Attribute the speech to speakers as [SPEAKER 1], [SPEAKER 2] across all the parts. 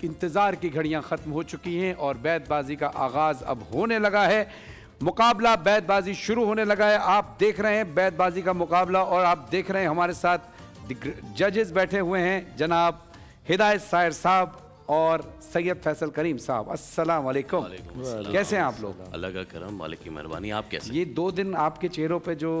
[SPEAKER 1] इंतज़ार की घड़ियां ख़त्म हो चुकी हैं और बैतबाजी का आगाज़ अब होने लगा है। मुकाबला बैतबाजी शुरू होने लगा है। आप देख रहे हैं बैतबाजी का मुकाबला और आप देख रहे हैं हमारे साथ जजेस बैठे हुए हैं, जनाब हिदायत सायर साहब और सैयद फैसल करीम साहब। अस्सलाम वालेकुम। कैसे हैं आप लोग?
[SPEAKER 2] अल्लाह का करम, मालिक की मेहरबानी। आप कैसे?
[SPEAKER 1] ये 2 दिन आपके चेहरों पे जो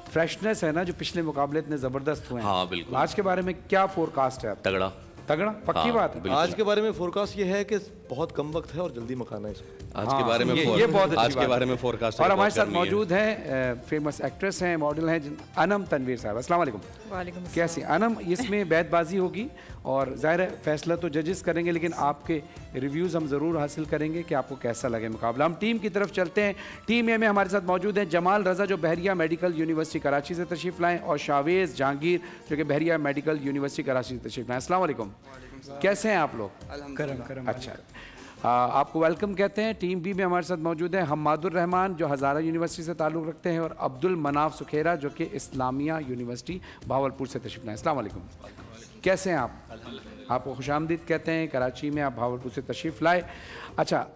[SPEAKER 1] फ्रेशनेस है ना, जो पिछले मुकाबले इतने ज़बरदस्त हुए हैं,
[SPEAKER 2] हाँ बिल्कुल।
[SPEAKER 1] आज के बारे में क्या फोरकास्ट है?
[SPEAKER 2] तगड़ा
[SPEAKER 1] तगड़ा पक्की बात है।
[SPEAKER 3] आज के बारे में फोरकास्ट ये है कि बहुत कम वक्त है और जल्दी मकाना है इसमें।
[SPEAKER 2] आज के बारे में
[SPEAKER 1] ये बहुत अच्छी
[SPEAKER 2] आज के
[SPEAKER 1] बात
[SPEAKER 2] बारे
[SPEAKER 1] है।
[SPEAKER 2] में फोरकास्ट।
[SPEAKER 1] और हमारे साथ मौजूद हैं फेमस एक्ट्रेस हैं, मॉडल हैं अनम तनवीर साहब। अस्सलाम वालेकुम।
[SPEAKER 4] वालेकुम
[SPEAKER 1] कैसी अनम? इसमें बैतबाजी होगी और ज़ाहिर है फैसला तो जजेस करेंगे, लेकिन आपके रिव्यूज़ हम ज़रूर हासिल करेंगे कि आपको कैसा लगे मुकाबला। हम टीम की तरफ चलते हैं। टीम ए में हमारे साथ मौजूद हैं जमाल रज़ा जो बहरिया मेडिकल यूनिवर्सिटी कराची से तशरीफ़ लाएँ, और शावेज़ जहांगीर जो कि बहरिया मेडिकल यूनिवर्सिटी कराची से तशरीफ़ लाएँ। अस्सलाम वालेकुम। कैसे हैं आप लोग?
[SPEAKER 4] करम
[SPEAKER 1] अच्छा, आपको वेलकम कहते हैं। टीम बी में हमारे साथ मौजूद हैं हम्मादुर रहमान जो हज़ारा यूनिवर्सिटी से ताल्लुक़ रखते हैं, और अब्दुल मनाफ सुखेरा जो कि इस्लामिया यूनिवर्सिटी भावलपुर से तशरीफ़ लाए। अस्सलाम वालेकुम। कैसे हैं आप? आपको खुशामदीद कहते हैं। कराची में आप भावलपुर से तशरीफ़ लाए। अच्छा,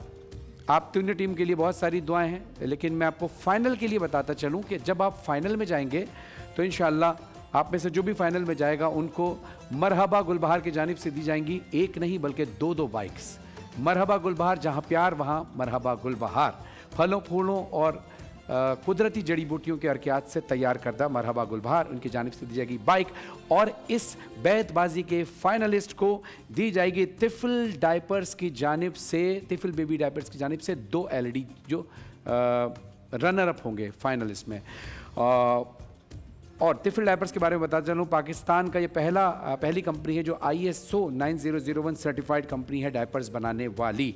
[SPEAKER 1] आप तीनों टीम के लिए बहुत सारी दुआएं हैं, लेकिन मैं आपको फ़ाइनल के लिए बताता चलूँ कि जब आप फ़ाइनल में जाएंगे तो इंशाअल्लाह आप में से जो भी फाइनल में जाएगा उनको मरहबा गुलबहार की जानिब से दी जाएंगी एक नहीं बल्कि 2 बाइक्स। मरहबा गुलबहार, जहाँ प्यार वहाँ मरहबा गुलबहार। फलों फूलों और कुदरती जड़ी बूटियों के अर्कियात से तैयार करदा मरहबा गुलबहार, उनकी जानिब से दी जाएगी बाइक। और इस बैतबाजी के फाइनलिस्ट को दी जाएगी तिफल डायपर्स की जानिब से, तिफल बेबी डायपर्स की जानिब से 2 LED जो रनर अप होंगे फाइनलिस्ट में। और तिफल डायपर्स के बारे में बताता चलूँ, पाकिस्तान का ये पहली कंपनी है जो ISO 9001 सर्टिफाइड कंपनी है डायपर्स बनाने वाली।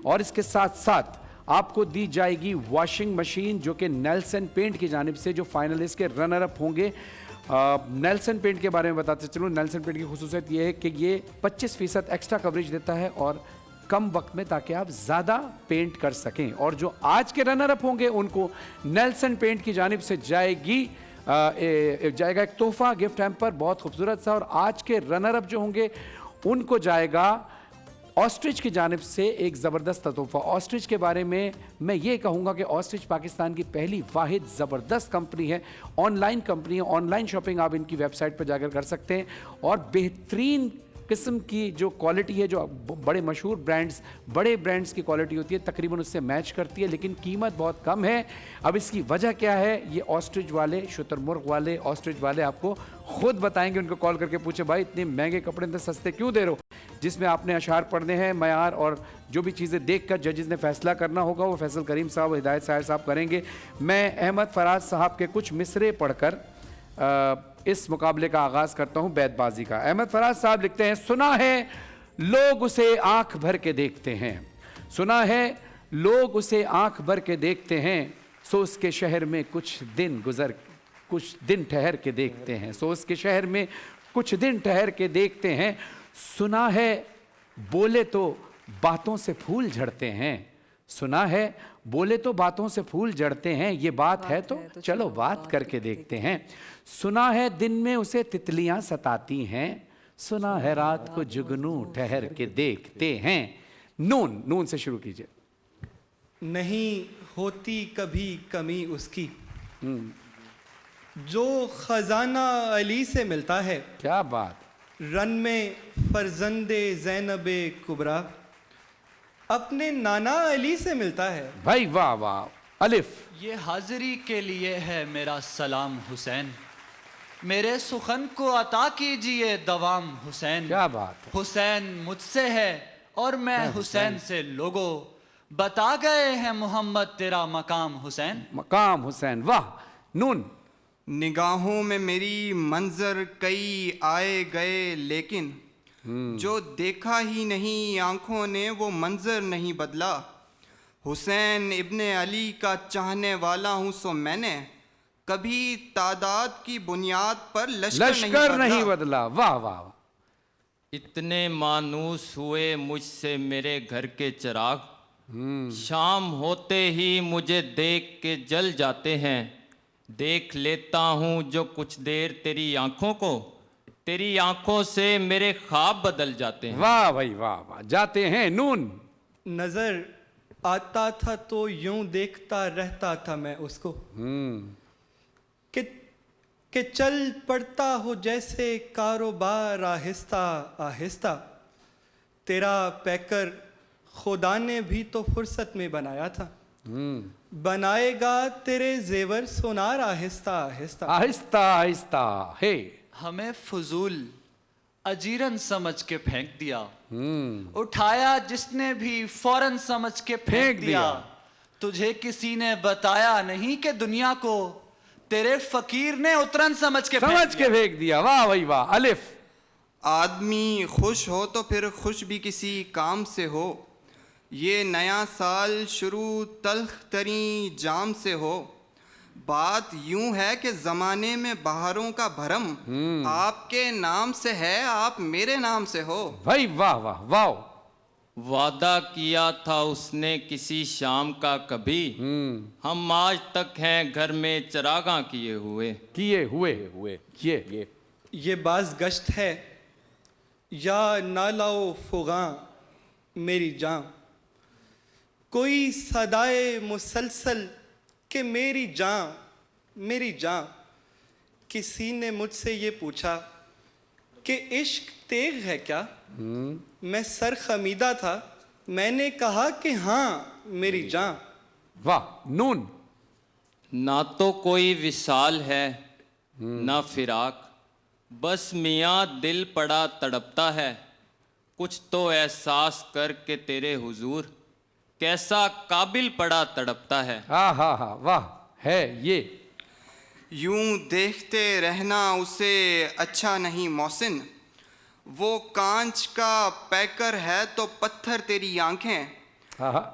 [SPEAKER 1] और इसके साथ साथ आपको दी जाएगी वॉशिंग मशीन जो कि नेल्सन पेंट की जानिब से, जो फाइनलिस्ट के रनर अप होंगे। नेल्सन पेंट के बारे में बताते चलूँ, नेल्सन पेंट की खुसूसियत ये है कि ये 25% एक्स्ट्रा कवरेज देता है और कम वक्त में, ताकि आप ज़्यादा पेंट कर सकें। और जो आज के रनर अप होंगे उनको नेल्सन पेंट की जानिब से जाएगा एक तोहफा गिफ्ट हैम्पर बहुत खूबसूरत सा। और आज के रनर अप जो होंगे उनको जाएगा ऑस्ट्रिच की जानिब से एक ज़बरदस्त तोहफा। ऑस्ट्रिच के बारे में मैं ये कहूँगा कि ऑस्ट्रिच पाकिस्तान की पहली वाहिद ज़बरदस्त कंपनी है, ऑनलाइन कंपनी है। ऑनलाइन शॉपिंग आप इनकी वेबसाइट पर जाकर कर सकते हैं और बेहतरीन किस्म की जो क्वालिटी है, जो बड़े मशहूर बड़े ब्रांड्स की क्वालिटी होती है, तकरीबन उससे मैच करती है, लेकिन कीमत बहुत कम है। अब इसकी वजह क्या है, ये ऑस्ट्रिच वाले, शुतुरमुर्ग वाले, ऑस्ट्रिच वाले आपको खुद बताएंगे। उनको कॉल करके पूछे, भाई इतने महंगे कपड़े इतने सस्ते क्यों दे रहे हो? जिसमें आपने अशार पढ़ने हैं, मयार और जो भी चीज़ें देखकर जजेस ने फैसला करना होगा वो फैसल करीम साहब, हिदायत सायर साहब करेंगे। मैं अहमद फराज साहब के कुछ मिसरे पढ़कर इस मुकाबले का आगाज़ करता हूं बैतबाजी का। अहमद फराज साहब लिखते हैं, सुना है लोग उसे आंख भर के देखते हैं, सुना है लोग उसे आंख भर के देखते हैं, सो उसके शहर में कुछ दिन ठहर के देखते हैं, सो उसके शहर में कुछ दिन ठहर के देखते हैं। सुना है बोले तो बातों से फूल झड़ते हैं, सुना है बोले तो बातों से फूल झड़ते हैं, ये बात है तो चलो बात करके देखते हैं। सुना है दिन में उसे तितलियां सताती हैं, सुना है रात को जुगनू ठहर के देखते हैं। नून से शुरू कीजिए।
[SPEAKER 5] नहीं होती कभी कमी उसकी, जो खजाना अली से मिलता है।
[SPEAKER 1] क्या बात।
[SPEAKER 5] रन में फरजंदे ज़ैनबे कुबरा अपने नाना अली से मिलता है।
[SPEAKER 1] भाई वाह वाह। अलिफ।
[SPEAKER 6] ये हाजिरी के लिए है मेरा सलाम हुसैन, मेरे सुखन को अता कीजिए दवाम हुसैन।
[SPEAKER 1] क्या बात है।
[SPEAKER 6] हुसैन मुझसे है और मैं हुसैन से, लोगो बता गए हैं मोहम्मद तेरा मकाम हुसैन।
[SPEAKER 1] मकाम हुसैन, वाह। नून।
[SPEAKER 7] निगाहों में मेरी मंजर कई आए गए, लेकिन जो देखा ही नहीं आंखों ने वो मंजर नहीं बदला। हुसैन इब्ने अली का चाहने वाला हूँ, सो मैंने कभी तादाद की बुनियाद पर लश्कर नहीं बदला।
[SPEAKER 1] वाह वाह।
[SPEAKER 8] इतने मानूस हुए मुझसे मेरे घर के चिराग, शाम होते ही मुझे देख के जल जाते हैं। देख लेता हूँ जो कुछ देर तेरी आंखों को, तेरी आंखों से मेरे ख्वाब बदल जाते हैं।
[SPEAKER 1] वाह भाई वाह वाह, जाते हैं नून।
[SPEAKER 5] नजर आता था तो यूं देखता रहता था मैं उसको कि कि चल पड़ता हो जैसे कारोबार आहिस्ता आहिस्ता। तेरा पैकर खुदा ने भी तो फुर्सत में बनाया था, बनाएगा तेरे जेवर सोनार आहिस्ता आहिस्ता।
[SPEAKER 1] आहिस्ता आहिस्ता। हे
[SPEAKER 6] हमें फजूल अजीरन समझ के फेंक दिया, उठाया जिसने भी फौरन समझ के फेंक दिया। तुझे किसी ने बताया नहीं कि दुनिया को तेरे फकीर ने उतरन समझ के
[SPEAKER 1] फेंक दिया। वाह भाई वाह। अलिफ।
[SPEAKER 7] आदमी खुश हो तो फिर खुश भी किसी काम से हो, ये नया साल शुरू तल्ख तरी जाम से हो। बात यूं है कि जमाने में बहारों का भरम आपके नाम से है, आप मेरे नाम से हो।
[SPEAKER 1] भाई वाह वाह वाह।
[SPEAKER 8] वादा किया था उसने किसी शाम का कभी, हम आज तक हैं घर में चरागा किए हुए।
[SPEAKER 5] ये बाज गश्त है या नालाओ फुगा मेरी जान, कोई सदाए मुसलसल कि मेरी जान। किसी ने मुझसे ये पूछा कि इश्क तेग है क्या? मैं सर खमीदा था, मैंने कहा कि हाँ मेरी जान।
[SPEAKER 1] वाह। नून।
[SPEAKER 8] ना तो कोई विसाल है ना फिराक, बस मियाँ दिल पड़ा तड़पता है। कुछ तो एहसास करके तेरे हुजूर कैसा काबिल पड़ा तड़पता है।
[SPEAKER 1] हा हा हा वाह। है ये।
[SPEAKER 7] यूं देखते रहना उसे अच्छा नहीं मोहसिन, वो कांच का पैकर है तो पत्थर तेरी आंखें।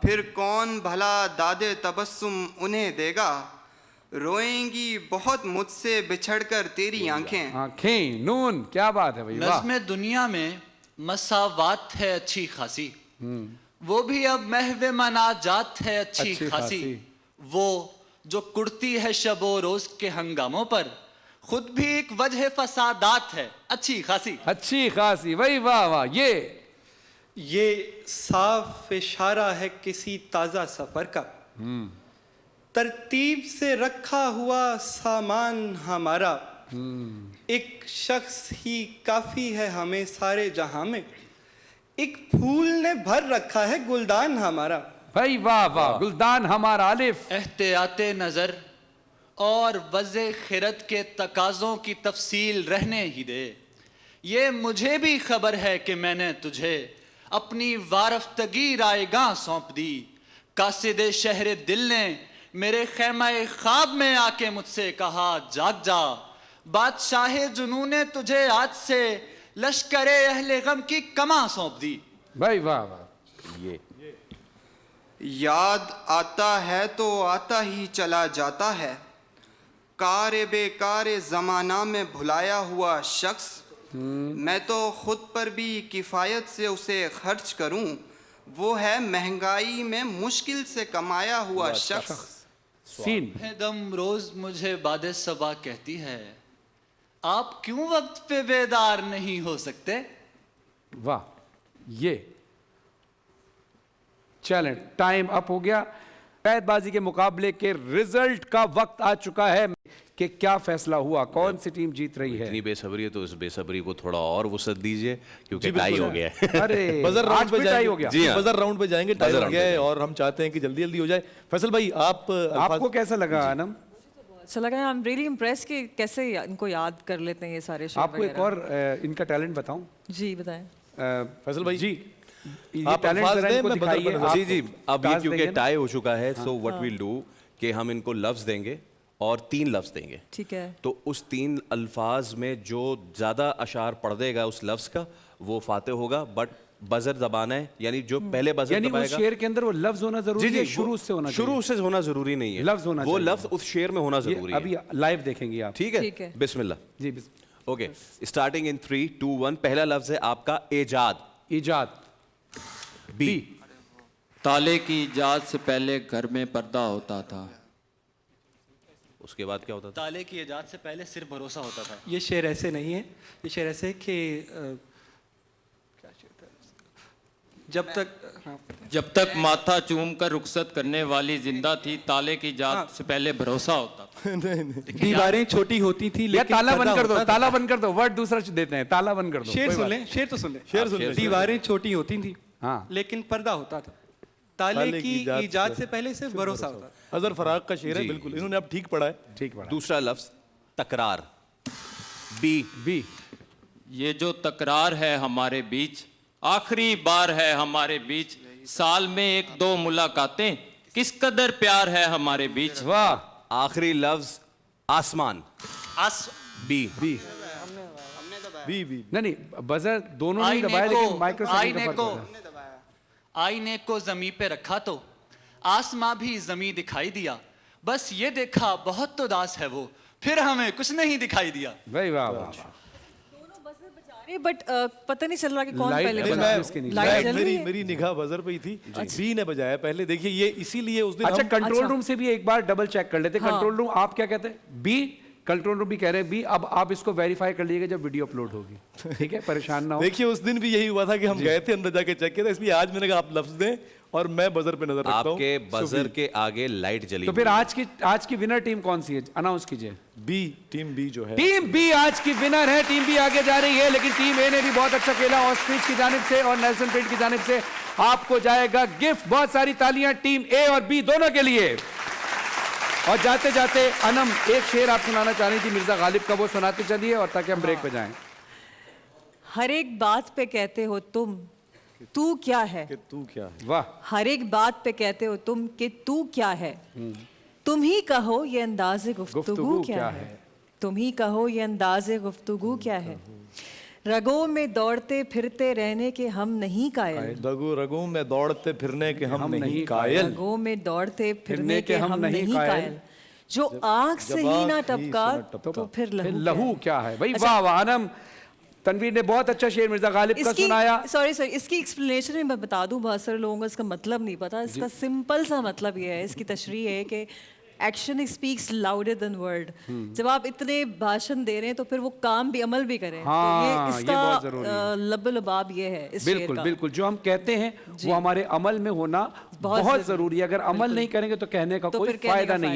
[SPEAKER 7] फिर कौन भला दादे तबस्सुम उन्हें देगा, रोएंगी बहुत मुझसे बिछड़कर तेरी आंखें।
[SPEAKER 1] नून। क्या बात है भाई वाह।
[SPEAKER 6] नज़्म दुनिया में मसावात है अच्छी खासी, वो भी अब महवे मनाजात है अच्छी खासी। वो जो कुड़ती है शबो रोज के हंगामों पर, खुद भी एक वजह फसादात है अच्छी खासी।
[SPEAKER 1] वही वाह वाह।
[SPEAKER 5] ये साफ इशारा है किसी ताजा सफर का, तरतीब से रखा हुआ सामान हमारा। एक शख्स ही काफी है हमें सारे जहां में, एक फूल ने भर रखा है गुलदान हमारा।
[SPEAKER 1] भाई वाह वाह। गुलदान हमारा। अलिफ।
[SPEAKER 6] एहतियाते नजर और वज़े खिरत के तकाज़ों की तफसील रहने ही दे। ये मुझे भी खबर है कि मैंने तुझे अपनी वारफ्तगी रायगां सौंप दी। कासिद शहर दिल ने मेरे खैमाए ख्वाब में आके मुझसे कहा जाग जा, बादशाह जुनून ने तुझे आज से लश्करे अहले गम की कमा सौंप दी।
[SPEAKER 1] भाई वाह वाह।
[SPEAKER 7] याद आता है तो आता ही चला जाता है, कारे बेकारे जमाना में भुलाया हुआ शख्स। मैं तो खुद पर भी किफ़ायत से उसे खर्च करूं, वो है महंगाई में मुश्किल से कमाया हुआ शख्स।
[SPEAKER 1] सीन।
[SPEAKER 6] दम रोज मुझे बादे सबा कहती है, आप क्यों वक्त पे बेदार नहीं हो सकते।
[SPEAKER 1] वाह। ये चलें, टाइम अप हो गया। कैदबाजी के मुकाबले के रिजल्ट का वक्त आ चुका है कि क्या फैसला हुआ, कौन सी टीम जीत रही है।
[SPEAKER 2] इतनी बेसब्री है तो इस बेसब्री को थोड़ा और वुसअत दीजिए क्योंकि टाई हो गया है।
[SPEAKER 1] अरे
[SPEAKER 3] बजर राउंड पे
[SPEAKER 1] टाई हो गया।
[SPEAKER 2] जी हाँ।
[SPEAKER 3] बजर राउंड पे जाएंगे, टाई
[SPEAKER 2] बजर
[SPEAKER 3] हो गया है और हम चाहते हैं कि जल्दी जल्दी हो जाए। फैसल भाई
[SPEAKER 1] आपको कैसा लगा अनम?
[SPEAKER 4] अच्छा लगा। आई एम रियली इम्प्रेस कि कैसे इनको याद कर लेते हैं ये सारे शेर
[SPEAKER 1] आपको एक और इनका टैलेंट बताऊं?
[SPEAKER 4] जी बताएं।
[SPEAKER 3] फैसल भाई
[SPEAKER 1] जी
[SPEAKER 3] आप
[SPEAKER 1] टैलेंट
[SPEAKER 3] अल्फाज
[SPEAKER 1] जरा
[SPEAKER 3] दें,
[SPEAKER 1] इनको
[SPEAKER 3] मैं बदल
[SPEAKER 1] दिखाइए।
[SPEAKER 3] बदल-
[SPEAKER 1] आप
[SPEAKER 2] जी जी। अब ये
[SPEAKER 1] ताज
[SPEAKER 2] क्योंकि
[SPEAKER 1] देंगे ना?
[SPEAKER 2] टाई हो चुका है, सो व्हाट विल डू कि हम इनको लफ्ज देंगे और 3 लफ्ज देंगे।
[SPEAKER 4] ठीक है।
[SPEAKER 2] तो उस 3 अल्फाज में जो ज्यादा अशार पढ़ देगा उस लफ्ज का वो फाते होगा। बट बजर दबाना है, यानी जो पहले बजर
[SPEAKER 1] यानी उस
[SPEAKER 2] दबाएगा।
[SPEAKER 1] शेर के अंदर वो लफ्ज होना जरूरी
[SPEAKER 2] जी
[SPEAKER 1] है,
[SPEAKER 2] जी,
[SPEAKER 1] शुरू से होना चाहिए।
[SPEAKER 2] शुरू से होना जरूरी नहीं है,
[SPEAKER 1] लफ्ज होना
[SPEAKER 2] वो
[SPEAKER 1] चाहिए।
[SPEAKER 2] लफ्ज उस शेर में होना
[SPEAKER 1] ये
[SPEAKER 2] जरूरी है।
[SPEAKER 1] अभी लाइव देखेंगे आप।
[SPEAKER 2] ठीक
[SPEAKER 4] ठीक
[SPEAKER 2] है,
[SPEAKER 4] है।
[SPEAKER 2] बिस्मिल्लाह।
[SPEAKER 1] जी
[SPEAKER 2] ओके, स्टार्टिंग इन 3 2 1। पहला लफ्ज है आपका एजाद।
[SPEAKER 1] इजाद।
[SPEAKER 2] बी।
[SPEAKER 8] ताले की इजाज़त से पहले घर में पर्दा होता था,
[SPEAKER 2] उसके बाद क्या होता था?
[SPEAKER 6] ताले की इजाद से पहले सिर्फ भरोसा होता था।
[SPEAKER 5] ये शेर ऐसे नहीं है, ये शेर ऐसे है कि क्या शेर था? जब तक हाँ,
[SPEAKER 8] जब तक माथा चूम कर रुखसत करने वाली जिंदा थी, ताले की जात से पहले भरोसा होता था।
[SPEAKER 5] दीवारें छोटी होती थी
[SPEAKER 1] या
[SPEAKER 5] लेकिन
[SPEAKER 1] ताला
[SPEAKER 5] पर्दा
[SPEAKER 1] बंद कर दो,
[SPEAKER 5] होता था।
[SPEAKER 1] ताला बंद कर दो, वर्ड दूसरा देते हैं, ताला बंद कर दो।
[SPEAKER 5] शेर
[SPEAKER 1] कोई
[SPEAKER 5] सुन
[SPEAKER 1] बात
[SPEAKER 5] ले, शेर तो सुन ले,
[SPEAKER 3] शेर सुन ले।
[SPEAKER 5] दीवारें छोटी होती थी
[SPEAKER 1] हाँ।
[SPEAKER 5] लेकिन पर्दा होता था। ताले की इजाद से पहले सिर्फ भरोसा होता था।
[SPEAKER 3] अजहर फराग का शेर है, बिल्कुल इन्होंने अब ठीक पढ़ा है।
[SPEAKER 1] ठीक पड़ा।
[SPEAKER 2] दूसरा लफ्ज तकरार, बी।
[SPEAKER 1] बी,
[SPEAKER 8] ये जो तकरार है हमारे बीच, आखिरी बार है हमारे बीच, साल में एक दो मुलाकातें, किस कदर प्यार है हमारे बीच।
[SPEAKER 1] वाह।
[SPEAKER 2] आखिरी लफ्ज आसमान, बी।
[SPEAKER 1] बी,
[SPEAKER 3] बी
[SPEAKER 1] नहीं बजर दोनों नहीं दबाया, लेकिन माइक्रोसेकंड का फर्क होता है।
[SPEAKER 6] आईने को जमीन पे रखा तो आसमां भी जमीन दिखाई दिया, बस ये देखा बहुत तो दास है वो, फिर हमें कुछ नहीं दिखाई दिया।
[SPEAKER 1] भाई वाह वाह।
[SPEAKER 4] बट पता नहीं चल रहा कि कौन
[SPEAKER 1] लाइट
[SPEAKER 4] पहले
[SPEAKER 1] बजा
[SPEAKER 4] बजा।
[SPEAKER 1] इसके नीचे।
[SPEAKER 4] लाइट जल रही
[SPEAKER 3] मेरी
[SPEAKER 4] है?
[SPEAKER 3] मेरी निगाह बजर पे ही थी, बी ने बजाया पहले। देखिए ये इसीलिए उस दिन
[SPEAKER 1] अच्छा,
[SPEAKER 3] हम
[SPEAKER 1] कंट्रोल रूम से भी एक बार डबल चेक कर लेते। कंट्रोल रूम आप क्या कहते हैं? बी। कंट्रोल रूम भी कह रहे हैं बी। अब आप इसको वेरीफाई कर लीजिएगा जब वीडियो अपलोड होगी, ठीक है? परेशान ना हो।
[SPEAKER 3] देखिए उस दिन भी यही हुआ था कि हम गए थे अंदर जाके चेक किया था, इसलिए आज मैंने कहा आप लफ्ज दें और मैं बजर पे नजर रखता हूं।
[SPEAKER 2] आपके बजर के आगे लाइट जली
[SPEAKER 1] तो फिर
[SPEAKER 2] हुई
[SPEAKER 1] आज की विनर टीम कौन सी है? अनाउंस कीजिए।
[SPEAKER 3] बी, टीम बी जो है,
[SPEAKER 1] टीम बी आज की विनर है। टीम बी आगे जा रही है, लेकिन टीम ए ने भी बहुत अच्छा खेला। ऑस्ट्रिच की जानिब से और नेल्सन पेंट की जानिब से आपको जाएगा गिफ्ट। बहुत सारी तालियां टीम ए और बी दोनों के लिए। और जाते जाते अनम एक शेर आप सुनाना चाह रही थी मिर्जा गालिब का, वो सुनाते चलिए और ताकि हम ब्रेक पे जाएं।
[SPEAKER 4] हर एक बात पे कहते हो तुम, तू क्या है।
[SPEAKER 3] कि तू क्या है।
[SPEAKER 1] वाह।
[SPEAKER 4] हर एक बात पे कहते हो तुम कि तू क्या है। तुम ही कहो ये अंदाज़े गुफ्तगू क्या है। तुम ही कहो ये अंदाज़े गुफ्तगू क्या है। रगों में दौड़ते फिरते रहने के हम नहीं कायल।
[SPEAKER 3] रगों रगों में दौड़ते फिरने के हम नहीं कायल।
[SPEAKER 4] रगों में दौड़ते फिरने के हम नहीं कायल। जो आँख से ही ना टपका तो फिर
[SPEAKER 1] लहू क्या है। भाई वाह वाह। अनम, तनवीर ने बहुत अच्छा शेर मिर्जा गालिब का सुनाया।
[SPEAKER 4] सॉरी इसकी एक्सप्लेनेशन में मैं बता दूं, बहुत सारे लोगों को इसका मतलब नहीं पता। इसका सिंपल सा मतलब ये है, इसकी तशरीह है कि action speaks louder than word. जब आप इतने भाषण दे रहे हैं तो फिर वो काम भी, अमल भी करें।
[SPEAKER 1] हाँ,
[SPEAKER 4] तो ये
[SPEAKER 1] ये
[SPEAKER 4] इसका
[SPEAKER 1] बहुत जरूरी है।
[SPEAKER 4] लबलबाब ये है इस शेर
[SPEAKER 1] बिल्कुल
[SPEAKER 4] का।
[SPEAKER 1] बिल्कुल, जो हम कहते हैं वो हमारे अमल में होना बहुत जरूरी है। अगर अमल नहीं करेंगे तो कहने का
[SPEAKER 4] तो
[SPEAKER 1] कोई
[SPEAKER 4] फिर कहने
[SPEAKER 1] फायदा
[SPEAKER 4] का
[SPEAKER 1] नहीं है।